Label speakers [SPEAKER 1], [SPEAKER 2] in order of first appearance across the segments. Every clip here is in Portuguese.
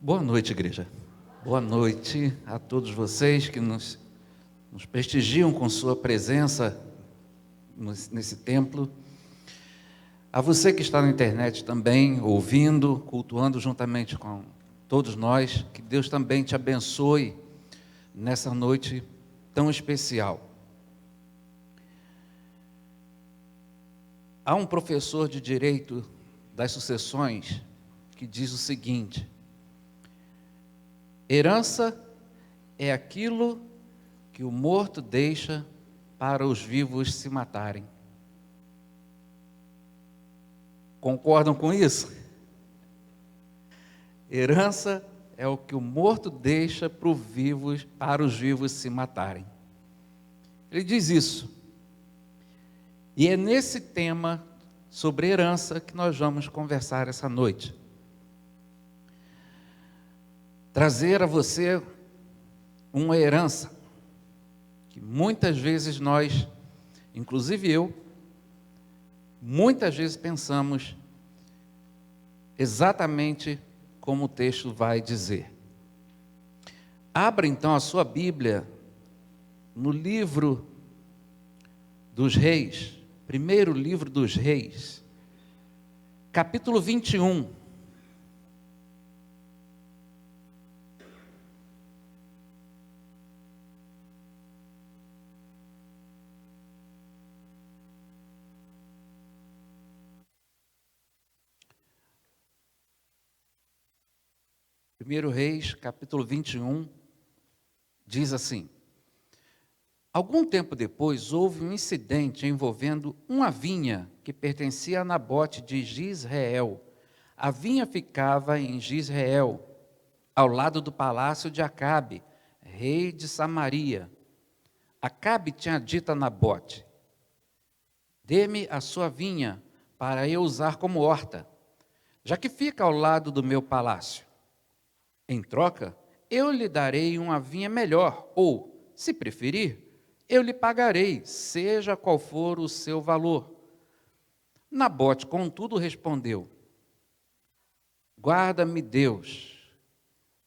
[SPEAKER 1] Boa noite, igreja. Boa noite a todos vocês que nos prestigiam com sua presença nesse templo. A você que está na internet também, ouvindo, cultuando juntamente com todos nós, que Deus também te abençoe nessa noite tão especial. Há um professor de direito das sucessões que diz o seguinte: herança é aquilo que o morto deixa para os vivos se matarem. Concordam com isso? Herança é o que o morto deixa para os vivos se matarem. Ele diz isso. E é nesse tema sobre herança que nós vamos conversar essa noite. Trazer a você uma herança que muitas vezes nós, inclusive eu, muitas vezes pensamos exatamente como o texto vai dizer. Abra então a sua Bíblia no livro dos Reis, primeiro livro dos Reis, capítulo 21. Primeiro Reis, capítulo 21, diz assim: algum tempo depois, houve um incidente envolvendo uma vinha que pertencia a Nabote de Jezreel. A vinha ficava em Jezreel, ao lado do palácio de Acabe, rei de Samaria. Acabe tinha dito a Nabote: dê-me a sua vinha para eu usar como horta, já que fica ao lado do meu palácio. Em troca, eu lhe darei uma vinha melhor, ou, se preferir, eu lhe pagarei, seja qual for o seu valor. Nabote, contudo, respondeu: guarda-me Deus,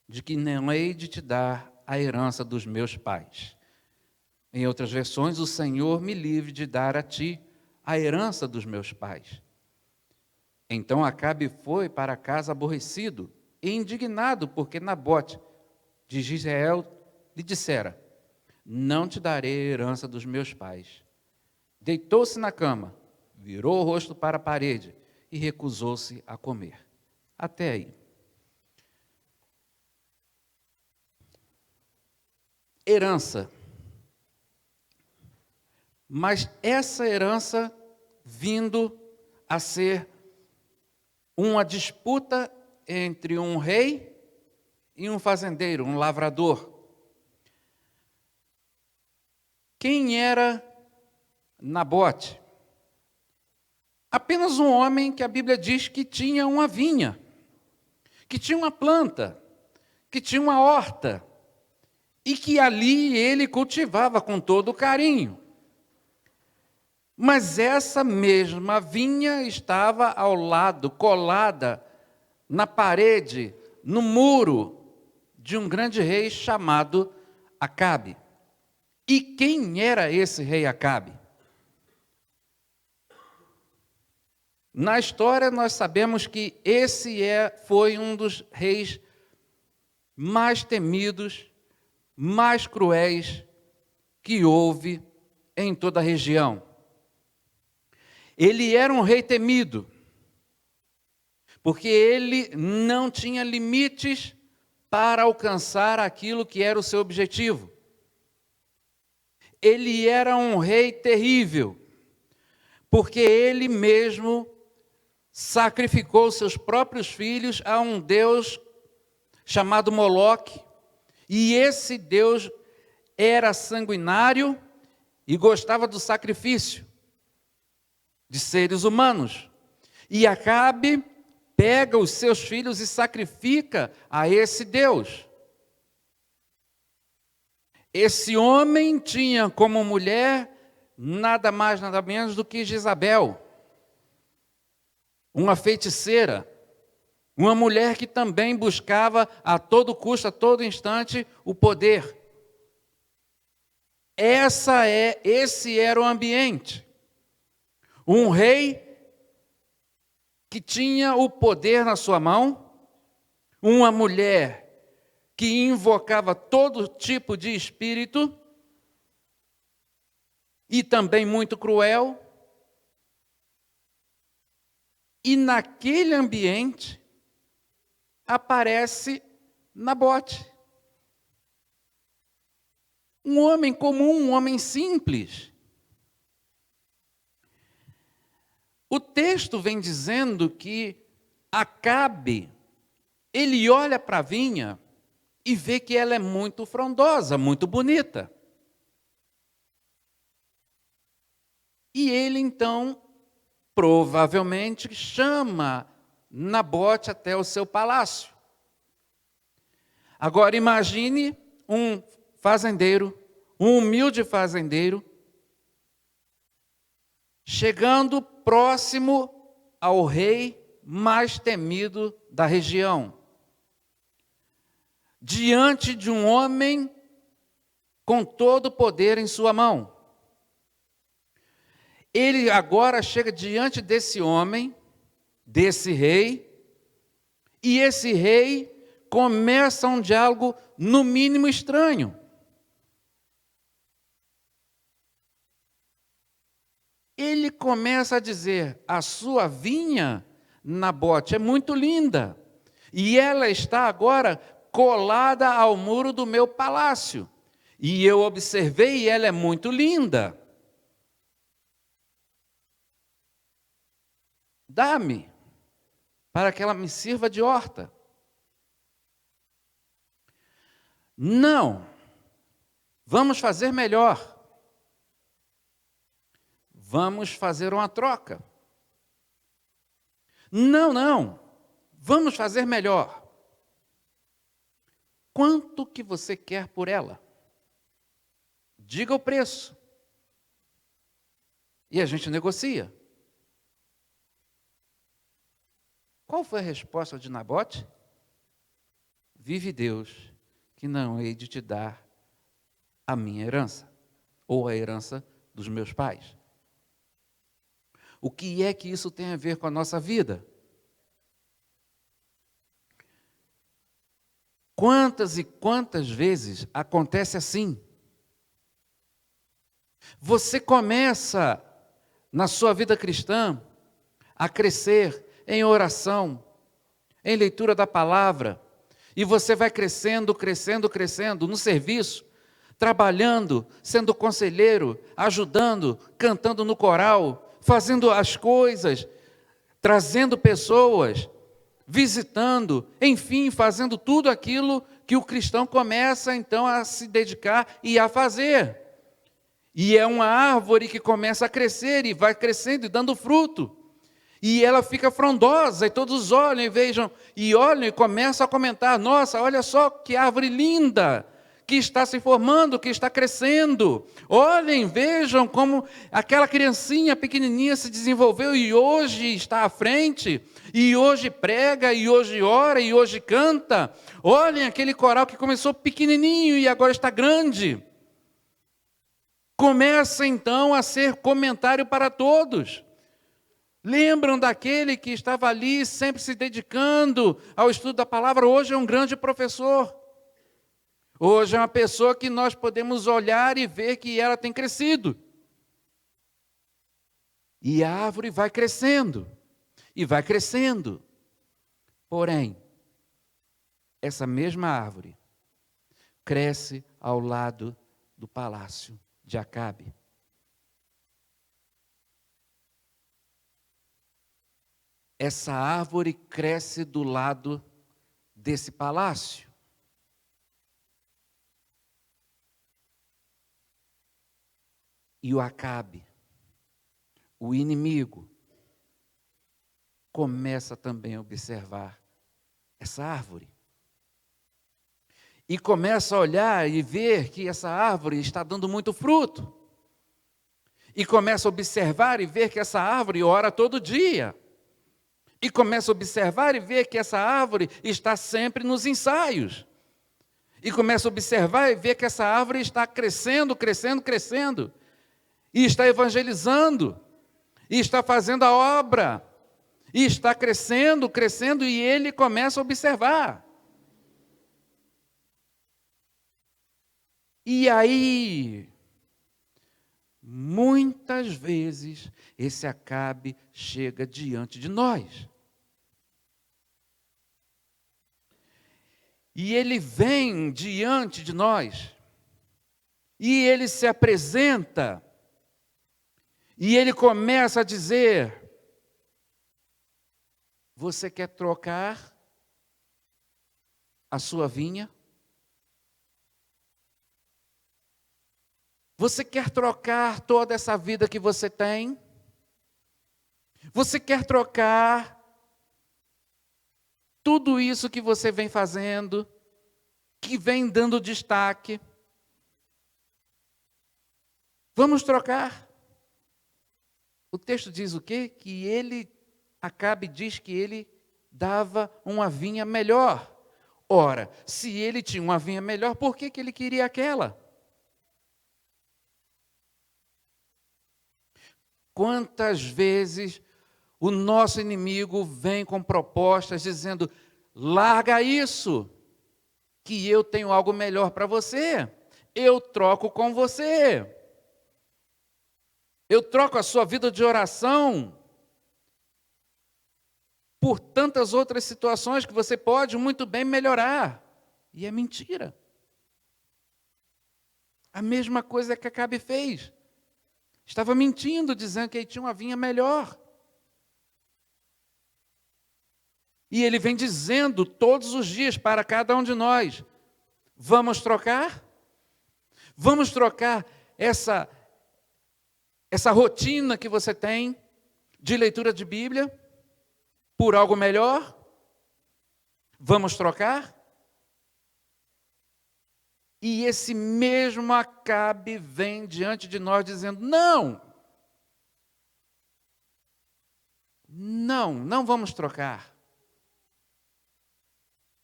[SPEAKER 1] de que não hei de te dar a herança dos meus pais. Em outras versões, o Senhor me livre de dar a ti a herança dos meus pais. Então Acabe foi para casa aborrecido e indignado, porque Nabote de Jezreel lhe dissera: não te darei a herança dos meus pais. Deitou-se na cama, virou o rosto para a parede e recusou-se a comer. Até aí. Herança. Mas essa herança vindo a ser uma disputa entre um rei e um fazendeiro, um lavrador. Quem era Nabote? Apenas um homem que a Bíblia diz que tinha uma vinha, que tinha uma planta, que tinha uma horta, e que ali ele cultivava com todo carinho. Mas essa mesma vinha estava ao lado, colada na parede, no muro de um grande rei chamado Acabe. E quem era esse rei Acabe? Na história nós sabemos que esse foi um dos reis mais temidos, mais cruéis que houve em toda a região. Ele era um rei temido, porque ele não tinha limites para alcançar aquilo que era o seu objetivo. Ele era um rei terrível, porque ele mesmo sacrificou seus próprios filhos a um deus chamado Moloque, e esse deus era sanguinário e gostava do sacrifício de seres humanos. E Acabe pega os seus filhos e sacrifica a esse Deus. Esse homem tinha como mulher nada mais, nada menos do que Jezabel, uma feiticeira, Uma mulher que também buscava a todo custo, a todo instante, o poder. Esse era o ambiente. Um rei que tinha o poder na sua mão, uma mulher que invocava todo tipo de espírito, e também muito cruel. E naquele ambiente aparece Nabote. Um homem comum, um homem simples. O texto vem dizendo que Acabe, ele olha para a vinha e vê que ela é muito frondosa, muito bonita. E ele então, provavelmente, chama Nabote até o seu palácio. Agora imagine um fazendeiro, um humilde fazendeiro, chegando próximo ao rei mais temido da região, diante de um homem com todo o poder em sua mão. Ele agora chega diante desse homem, desse rei, e esse rei começa um diálogo no mínimo estranho. Ele começa a dizer: a sua vinha, Nabote, é muito linda, e ela está agora colada ao muro do meu palácio, e eu observei e ela é muito linda. Dá-me, para que ela me sirva de horta. Não, vamos fazer melhor. Vamos fazer uma troca. Não, vamos fazer melhor. Quanto que você quer por ela? Diga o preço. E a gente negocia. Qual foi a resposta de Nabote? Vive Deus, que não hei de te dar a minha herança, ou a herança dos meus pais. O que é que isso tem a ver com a nossa vida? Quantas e quantas vezes acontece assim? Você começa, na sua vida cristã, a crescer em oração, em leitura da palavra, e você vai crescendo no serviço, trabalhando, sendo conselheiro, ajudando, cantando no coral, fazendo as coisas, trazendo pessoas, visitando, enfim, fazendo tudo aquilo que o cristão começa então a se dedicar e a fazer. E é uma árvore que começa a crescer e vai crescendo e dando fruto. E ela fica frondosa, e todos olham e vejam, e olham e começam a comentar: nossa, olha só que árvore linda, que está se formando, que está crescendo. Olhem, vejam como aquela criancinha pequenininha se desenvolveu e hoje está à frente, e hoje prega, e hoje ora, e hoje canta. Olhem aquele coral que começou pequenininho e agora está grande. Começa então a ser comentário para todos. Lembram daquele que estava ali sempre se dedicando ao estudo da palavra? Hoje é um grande professor. Hoje é uma pessoa que nós podemos olhar e ver que ela tem crescido. E a árvore vai crescendo, e vai crescendo. Porém, essa mesma árvore cresce ao lado do palácio de Acabe. Essa árvore cresce do lado desse palácio. E o Acabe, o inimigo, começa também a observar essa árvore. E começa a olhar e ver que essa árvore está dando muito fruto. E começa a observar e ver que essa árvore ora todo dia. E começa a observar e ver que essa árvore está sempre nos ensaios. E começa a observar e ver que essa árvore está crescendo, crescendo, crescendo. E está evangelizando. E está fazendo a obra. E está crescendo, crescendo, e ele começa a observar. E aí, muitas vezes, esse Acabe chega diante de nós. E ele vem diante de nós. E ele se apresenta. E ele começa a dizer: você quer trocar a sua vinha? Você quer trocar toda essa vida que você tem? Você quer trocar tudo isso que você vem fazendo, que vem dando destaque? Vamos trocar. O texto diz o quê? Que ele, Acabe diz que ele dava uma vinha melhor. Ora, se ele tinha uma vinha melhor, por que ele queria aquela? Quantas vezes o nosso inimigo vem com propostas dizendo: larga isso, que eu tenho algo melhor para você. Eu troco com você. Eu troco a sua vida de oração por tantas outras situações que você pode muito bem melhorar. E é mentira. A mesma coisa que Acabe fez. Estava mentindo, dizendo que ele tinha uma vinha melhor. E ele vem dizendo todos os dias para cada um de nós: vamos trocar? Vamos trocar essa rotina que você tem de leitura de Bíblia por algo melhor? Vamos trocar? E esse mesmo Acabe vem diante de nós dizendo: não, não vamos trocar.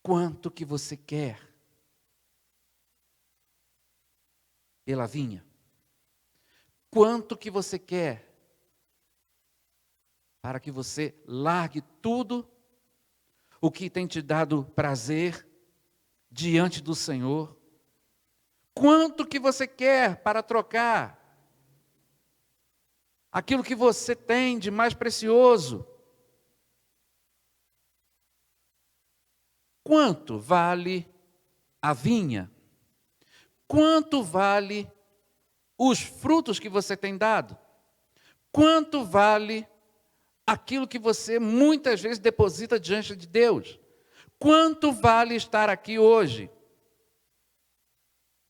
[SPEAKER 1] Quanto que você quer pela vinha? Quanto que você quer para que você largue tudo o que tem te dado prazer diante do Senhor? Quanto que você quer para trocar aquilo que você tem de mais precioso? Quanto vale a vinha? Quanto vale os frutos que você tem dado? Quanto vale aquilo que você muitas vezes deposita diante de Deus? Quanto vale estar aqui hoje?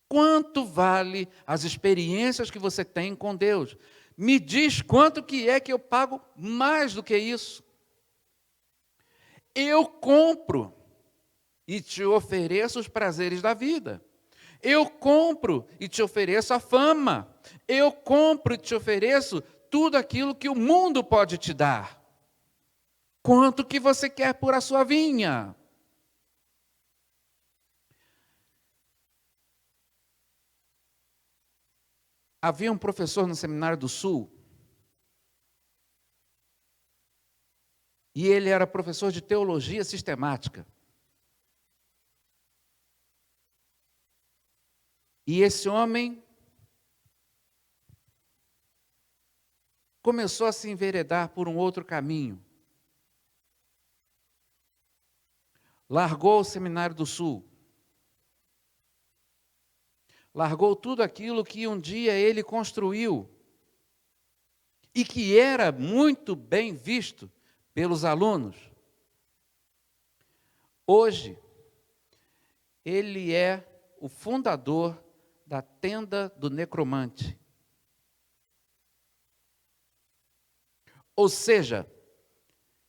[SPEAKER 1] Quanto vale as experiências que você tem com Deus? Me diz quanto que é que eu pago mais do que isso. Eu compro e te ofereço os prazeres da vida. Eu compro e te ofereço a fama. Eu compro e te ofereço tudo aquilo que o mundo pode te dar. Quanto que você quer por a sua vinha? Havia um professor no Seminário do Sul, e ele era professor de teologia sistemática. E esse homem começou a se enveredar por um outro caminho. Largou o Seminário do Sul. Largou tudo aquilo que um dia ele construiu e que era muito bem visto pelos alunos. Hoje, ele é o fundador da Tenda do Necromante. Ou seja,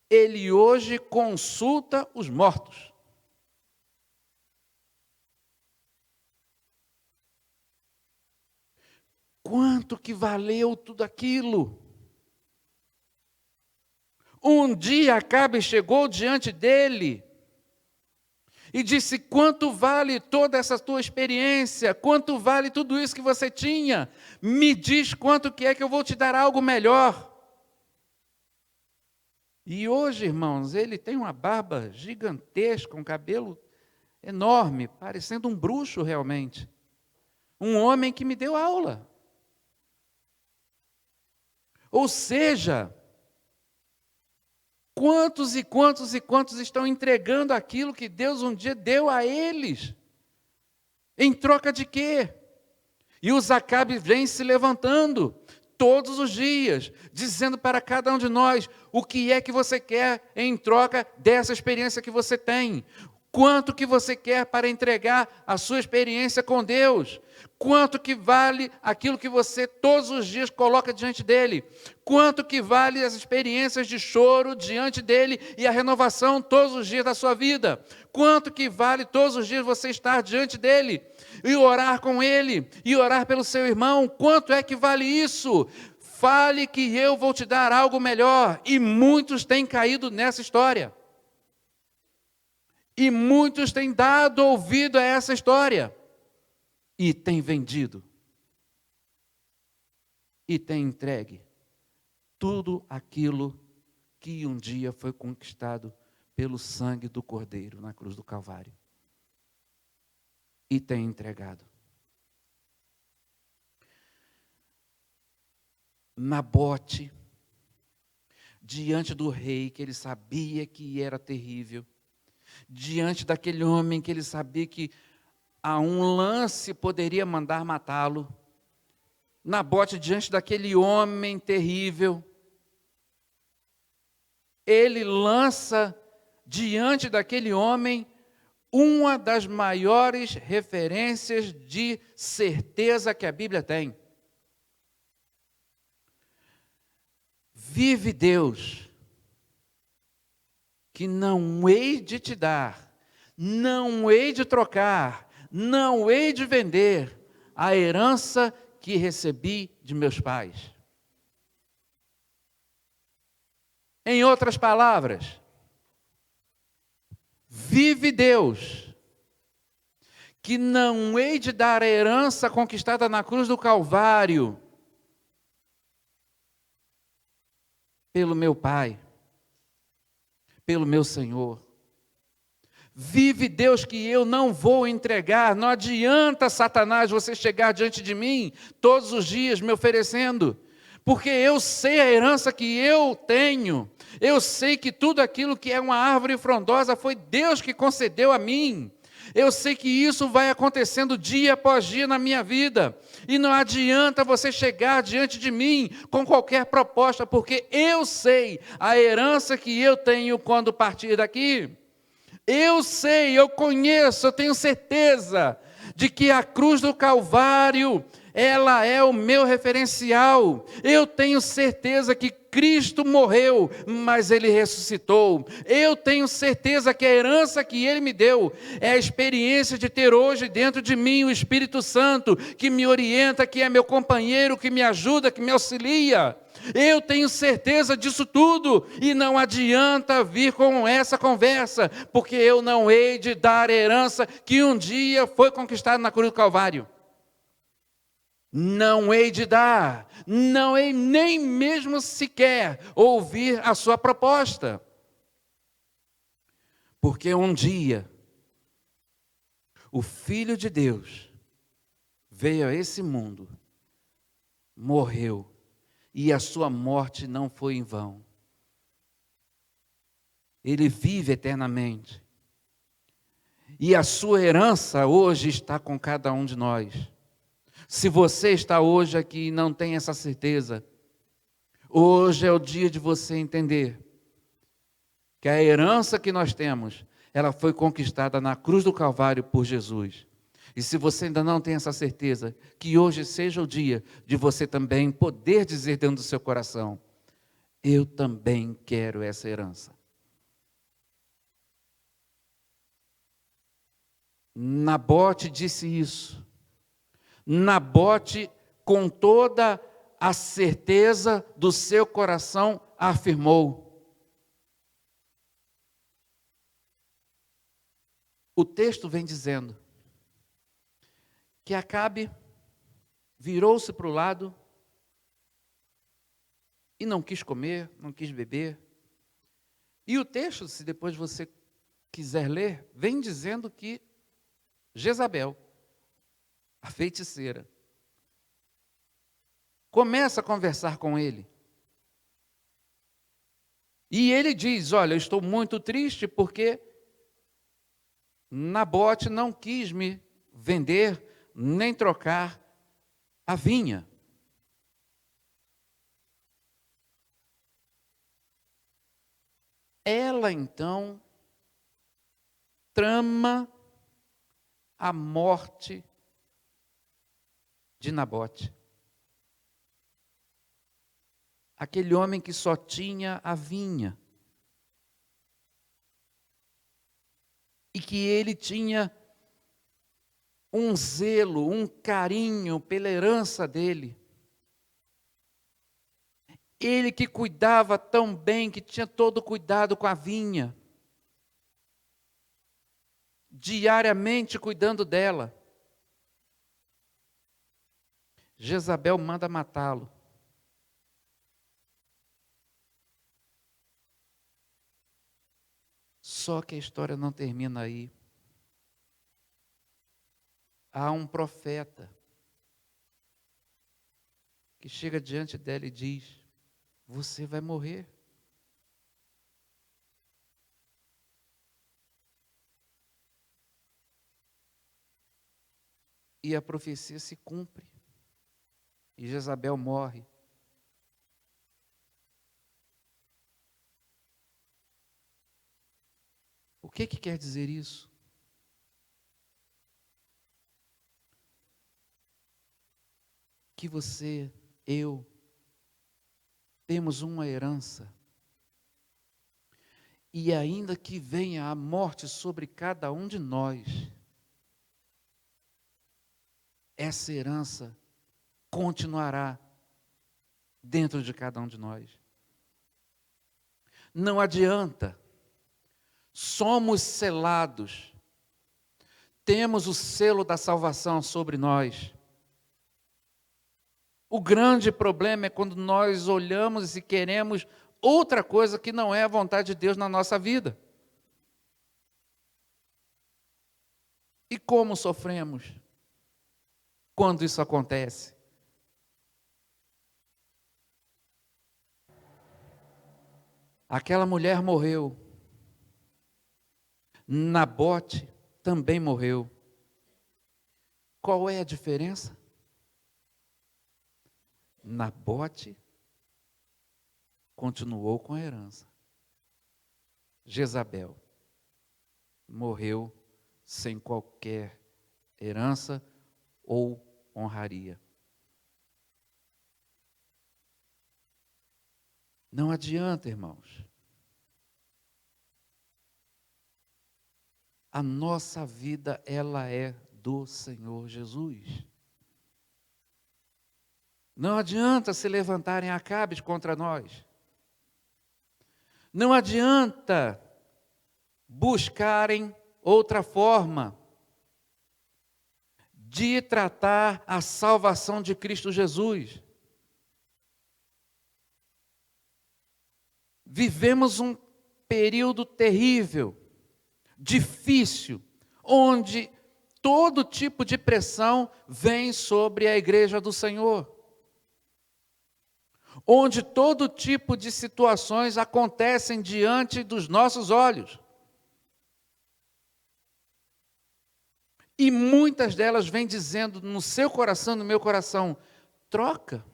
[SPEAKER 1] ele hoje consulta os mortos. Quanto que valeu tudo aquilo? Um dia Acabe chegou diante dele e disse: quanto vale toda essa tua experiência? Quanto vale tudo isso que você tinha? Me diz quanto que é que eu vou te dar algo melhor. E hoje, irmãos, ele tem uma barba gigantesca, um cabelo enorme, parecendo um bruxo realmente. Um homem que me deu aula. Ou seja, quantos e quantos e quantos estão entregando aquilo que Deus um dia deu a eles? Em troca de quê? E os Acabe vem se levantando todos os dias, dizendo para cada um de nós o que é que você quer em troca dessa experiência que você tem. Quanto que você quer para entregar a sua experiência com Deus? Quanto que vale aquilo que você todos os dias coloca diante dele? Quanto que vale as experiências de choro diante dele e a renovação todos os dias da sua vida? Quanto que vale todos os dias você estar diante dele e orar com ele e orar pelo seu irmão? Quanto é que vale isso? Fale que eu vou te dar algo melhor. E muitos têm caído nessa história. E muitos têm dado ouvido a essa história. E têm vendido. E têm entregue tudo aquilo que um dia foi conquistado pelo sangue do Cordeiro na cruz do Calvário. E têm entregado. Nabote, diante do rei que ele sabia que era terrível, diante daquele homem que ele sabia que a um lance poderia mandar matá-lo, Nabote, diante daquele homem terrível, ele lança diante daquele homem uma das maiores referências de certeza que a Bíblia tem. Vive Deus, que não hei de te dar, não hei de trocar, não hei de vender a herança que recebi de meus pais. Em outras palavras, vive Deus, que não hei de dar a herança conquistada na cruz do Calvário pelo meu Pai, pelo meu Senhor. Vive Deus que eu não vou entregar. Não adianta, Satanás, você chegar diante de mim todos os dias me oferecendo, porque eu sei a herança que eu tenho. Eu sei que tudo aquilo que é uma árvore frondosa foi Deus que concedeu a mim. Eu sei que isso vai acontecendo dia após dia na minha vida. E não adianta você chegar diante de mim com qualquer proposta, porque eu sei a herança que eu tenho quando partir daqui. Eu sei, eu conheço, eu tenho certeza de que a cruz do Calvário, ela é o meu referencial. Eu tenho certeza que Cristo morreu, mas Ele ressuscitou. Eu tenho certeza que a herança que Ele me deu é a experiência de ter hoje dentro de mim o Espírito Santo, que me orienta, que é meu companheiro, que me ajuda, que me auxilia. Eu tenho certeza disso tudo, e não adianta vir com essa conversa, porque eu não hei de dar a herança que um dia foi conquistada na cruz do Calvário. Não hei de dar, não hei nem mesmo sequer ouvir a sua proposta. Porque um dia, o Filho de Deus veio a esse mundo, morreu, e a sua morte não foi em vão. Ele vive eternamente. E a sua herança hoje está com cada um de nós. Se você está hoje aqui e não tem essa certeza, hoje é o dia de você entender que a herança que nós temos, ela foi conquistada na cruz do Calvário por Jesus. E se você ainda não tem essa certeza, que hoje seja o dia de você também poder dizer dentro do seu coração: eu também quero essa herança. Nabote disse isso. Nabote, com toda a certeza do seu coração, afirmou: O texto vem dizendo que Acabe virou-se para o lado e não quis comer, não quis beber. E o texto, se depois você quiser ler, vem dizendo que Jezabel, a feiticeira, começa a conversar com ele. E ele diz: olha, eu estou muito triste porque Nabote não quis me vender nem trocar a vinha. Ela então trama a morte de Nabote. Aquele homem que só tinha a vinha. E que ele tinha um zelo, um carinho pela herança dele. Ele que cuidava tão bem, que tinha todo o cuidado com a vinha. Diariamente cuidando dela. Jezabel manda matá-lo. Só que a história não termina aí. Há um profeta que chega diante dela e diz: você vai morrer. E a profecia se cumpre. E Jezabel morre. O que quer dizer isso? Que você, eu, temos uma herança. E ainda que venha a morte sobre cada um de nós, essa herança continuará dentro de cada um de nós. Não adianta. Somos selados. Temos o selo da salvação sobre nós. O grande problema é quando nós olhamos e queremos outra coisa que não é a vontade de Deus na nossa vida. E como sofremos quando isso acontece? Aquela mulher morreu. Nabote também morreu. Qual é a diferença? Nabote continuou com a herança. Jezabel morreu sem qualquer herança ou honraria. Não adianta, irmãos. A nossa vida, ela é do Senhor Jesus. Não adianta se levantarem Acabes contra nós. Não adianta buscarem outra forma de tratar a salvação de Cristo Jesus. Vivemos um período terrível, difícil, onde todo tipo de pressão vem sobre a igreja do Senhor. Onde todo tipo de situações acontecem diante dos nossos olhos. E muitas delas vêm dizendo no seu coração, no meu coração: troca,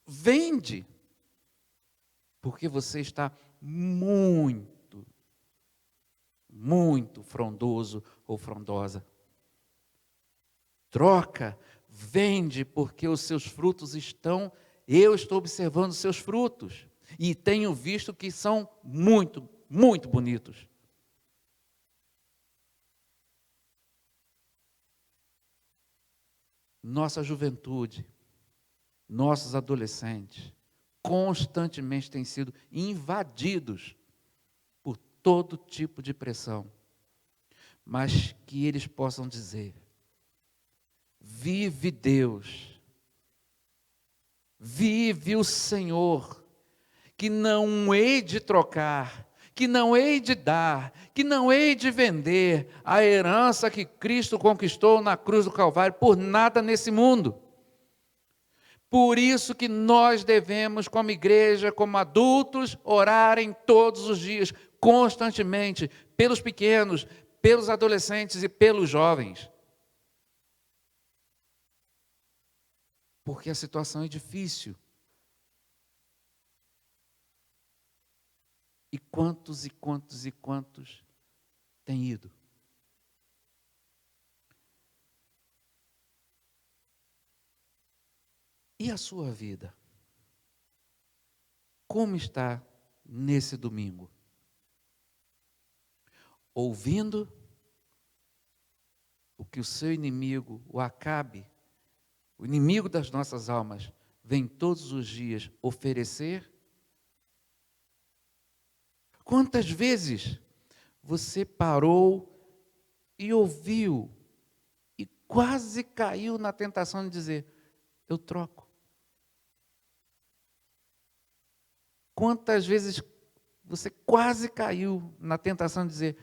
[SPEAKER 1] vende, porque você está muito frondoso ou frondosa. Troca, vende, porque os seus frutos eu estou observando os seus frutos e tenho visto que são muito bonitos. Nossa juventude, nossos adolescentes, constantemente têm sido invadidos por todo tipo de pressão. mas que eles possam dizer: vive Deus, vive o Senhor, que não hei de trocar, que não hei de dar, que não hei de vender a herança que Cristo conquistou na cruz do Calvário por nada nesse mundo. Por isso que nós devemos, como igreja, como adultos, orarem todos os dias, constantemente, pelos pequenos, pelos adolescentes e pelos jovens. Porque a situação é difícil. E quantos têm ido? E a sua vida? Como está nesse domingo? Ouvindo o que o seu inimigo, o Acabe, o inimigo das nossas almas, vem todos os dias oferecer? Quantas vezes você parou e ouviu e quase caiu na tentação de dizer: eu troco? Quantas vezes você quase caiu na tentação de dizer: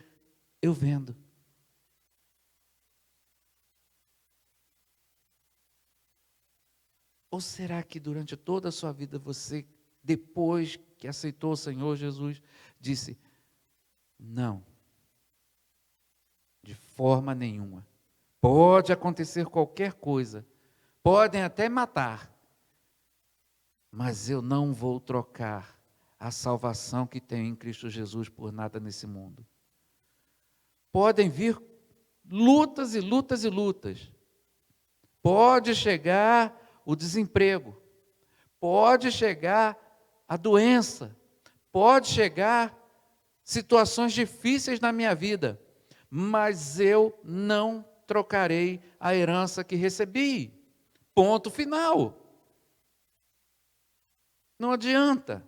[SPEAKER 1] eu vendo? Ou será que durante toda a sua vida você, depois que aceitou o Senhor Jesus, disse: não, de forma nenhuma. Pode acontecer qualquer coisa, podem até matar, mas eu não vou trocar a salvação que tenho em Cristo Jesus por nada nesse mundo. Podem vir lutas e lutas e lutas. Pode chegar o desemprego, pode chegar a doença, pode chegar situações difíceis na minha vida, mas eu não trocarei a herança que recebi. Ponto final. Não adianta.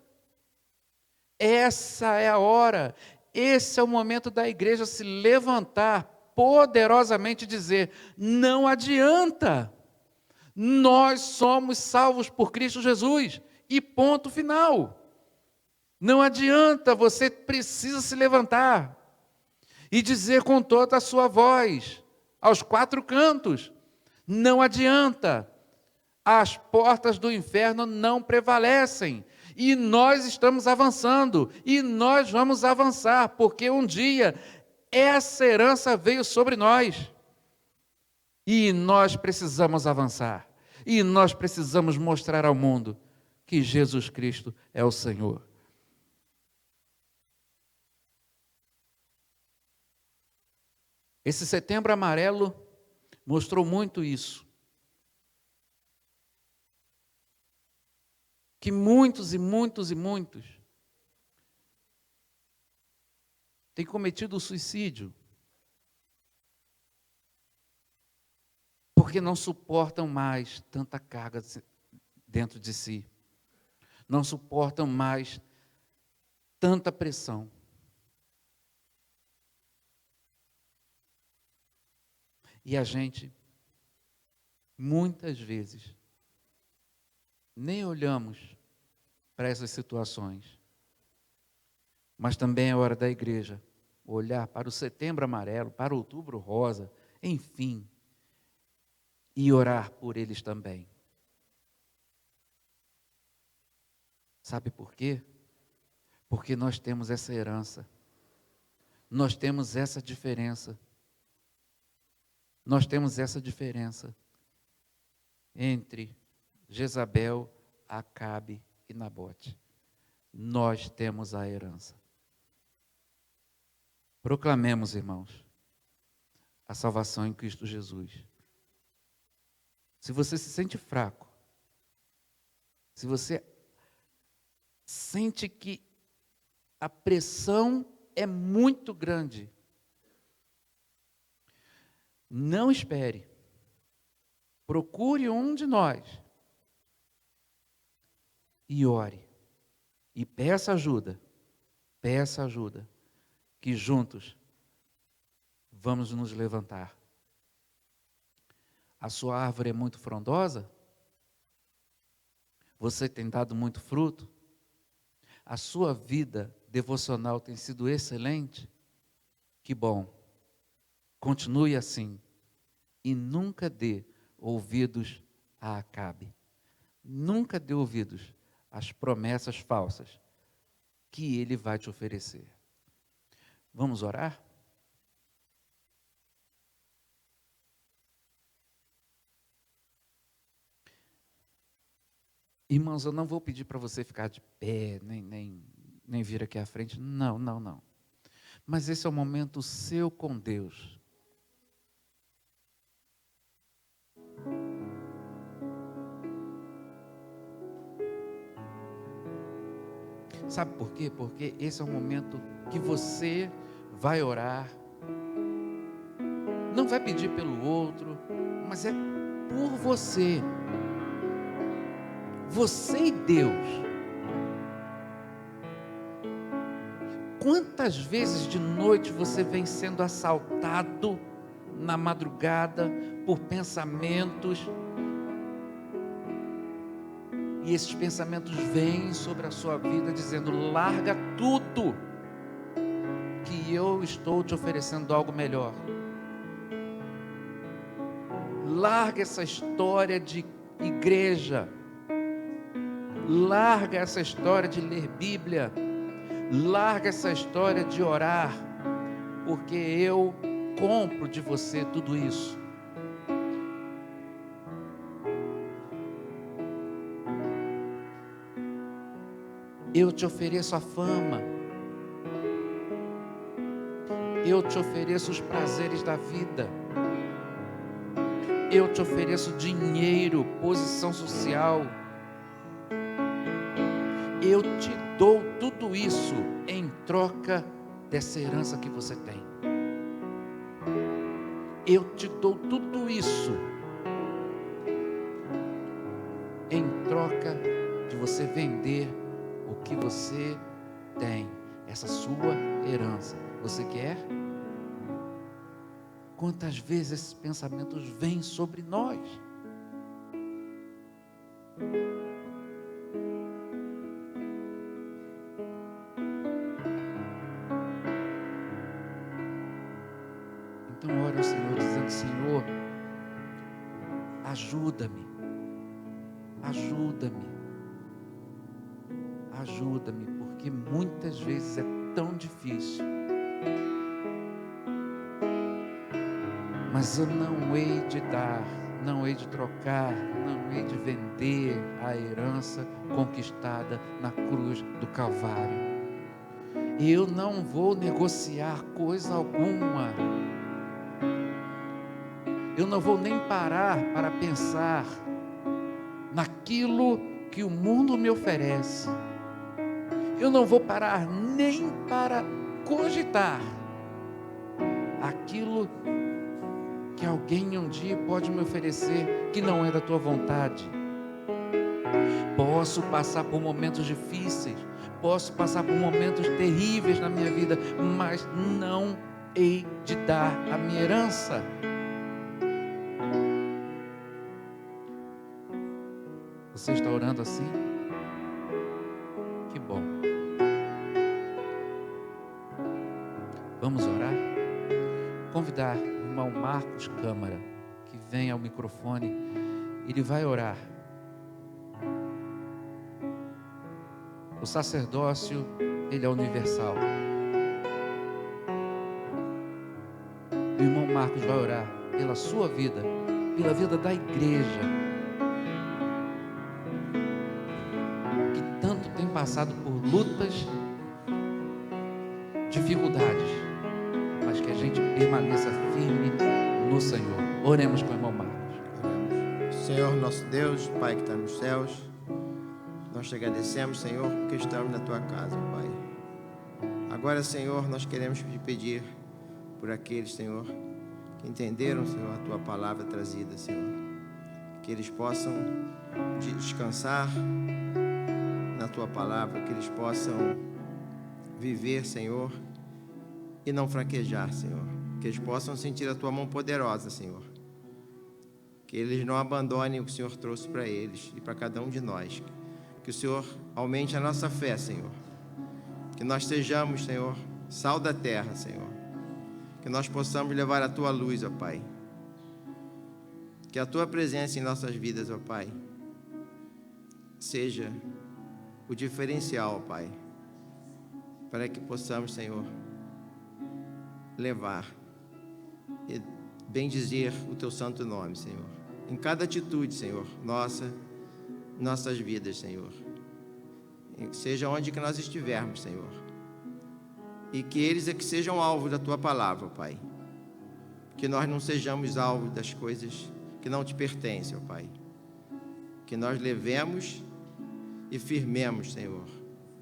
[SPEAKER 1] Essa é a hora, esse é o momento da igreja se levantar poderosamente e dizer: não adianta. Nós somos salvos por Cristo Jesus. E ponto final. Não adianta, você precisa se levantar e dizer com toda a sua voz, aos quatro cantos: não adianta, as portas do inferno não prevalecem, e nós estamos avançando, e nós vamos avançar, porque um dia essa herança veio sobre nós, e nós precisamos avançar, e nós precisamos mostrar ao mundo que Jesus Cristo é o Senhor. Esse Setembro Amarelo mostrou muito isso. Que muitos têm cometido o suicídio porque não suportam mais tanta carga dentro de si, não suportam mais tanta pressão. E a gente, muitas vezes, nem olhamos para essas situações. Mas também é hora da igreja olhar para o Setembro Amarelo, para o Outubro Rosa, enfim, e orar por eles também. Sabe por quê? Porque nós temos essa herança, nós temos essa diferença. Nós temos essa diferença entre Jezabel, Acabe e Nabote. Nós temos a herança. Proclamemos, irmãos, a salvação em Cristo Jesus. Se você se sente fraco, se você sente que a pressão é muito grande, não espere. Procure um de nós e ore. E peça ajuda, que juntos vamos nos levantar. A sua árvore é muito frondosa? Você tem dado muito fruto? A sua vida devocional tem sido excelente? Que bom. Continue assim. E nunca dê ouvidos a Acabe. Nunca dê ouvidos às promessas falsas que ele vai te oferecer. Vamos orar? Irmãos, eu não vou pedir para você ficar de pé, nem vir aqui à frente. Não, não, não. Mas esse é o momento seu com Deus. Sabe por quê? Porque esse é o momento que você vai orar. Não vai pedir pelo outro, mas é por você. Você e Deus. Quantas vezes de noite você vem sendo assaltado na madrugada por pensamentos, e esses pensamentos vêm sobre a sua vida dizendo: larga tudo, que eu estou te oferecendo algo melhor. Larga essa história de igreja, larga essa história de ler Bíblia, larga essa história de orar, porque eu compro de você tudo isso. Eu te ofereço a fama, eu te ofereço os prazeres da vida, eu te ofereço dinheiro, posição social, eu te dou tudo isso em troca dessa herança que você tem. Eu te dou tudo isso em troca de você vender o que você tem, essa sua herança. Você quer? Quantas vezes esses pensamentos vêm sobre nós? Então ore ao Senhor dizendo: Senhor, ajuda-me, ajuda-me, ajuda-me, porque muitas vezes é tão difícil. Mas eu não hei de dar, não hei de trocar, não hei de vender a herança conquistada na cruz do Calvário. Eu não vou negociar coisa alguma. Eu não vou nem parar para pensar naquilo que o mundo me oferece. Eu não vou parar nem para cogitar aquilo que alguém um dia pode me oferecer que não é da tua vontade. Posso passar por momentos difíceis, posso passar por momentos terríveis na minha vida, mas não hei de dar a minha herança. Você está orando assim? Que bom. Vamos orar? Convidar o irmão Marcos Câmara, que vem ao microfone, ele vai orar. O sacerdócio, ele é universal. O irmão Marcos vai orar pela sua vida, pela vida da igreja, que tanto tem passado por lutas, dificuldades, mas que a gente permaneça firme no Senhor. Oremos com o irmão Marcos.
[SPEAKER 2] Senhor, nosso Deus, Pai que está nos céus, nós te agradecemos, Senhor, porque estamos na tua casa, Pai. Agora, Senhor, nós queremos te pedir por aqueles, Senhor, que entenderam, Senhor, a tua palavra trazida, Senhor, que eles possam descansar na tua palavra, que eles possam viver, Senhor, e não fraquejar, Senhor, Que eles possam sentir a tua mão poderosa, Senhor. Que eles não abandonem o que o Senhor trouxe para eles e para cada um de nós. Que o Senhor aumente a nossa fé, Senhor. Que nós sejamos, Senhor, sal da terra, Senhor. Que nós possamos levar a tua luz, ó Pai. Que a tua presença em nossas vidas, ó Pai, seja o diferencial, ó Pai, para que possamos, Senhor, levar e bendizer o teu santo nome, Senhor. Em cada atitude, Senhor, nossas vidas, Senhor. Seja onde que nós estivermos, Senhor. E que eles é que sejam alvo da tua palavra, Pai. Que nós não sejamos alvo das coisas que não te pertencem, ó Pai. Que nós levemos e firmemos, Senhor,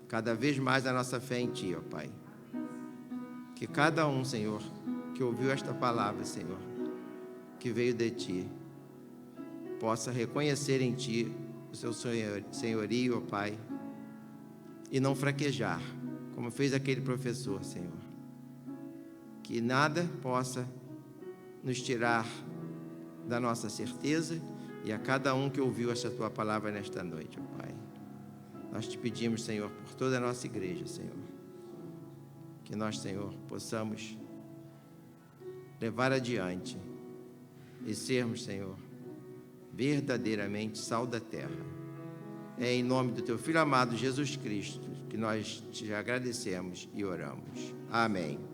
[SPEAKER 2] cada vez mais a nossa fé em Ti, ó Pai. Que cada um, Senhor, que ouviu esta palavra, Senhor, que veio de Ti, possa reconhecer em Ti o seu senhorio, ó Pai, e não fraquejar, como fez aquele professor, Senhor. Que nada possa nos tirar da nossa certeza e a cada um que ouviu esta Tua palavra nesta noite, ó Pai. Nós te pedimos, Senhor, por toda a nossa igreja, Senhor, que nós, Senhor, possamos levar adiante e sermos, Senhor, verdadeiramente sal da terra. É em nome do Teu Filho amado Jesus Cristo que nós te agradecemos e oramos. Amém.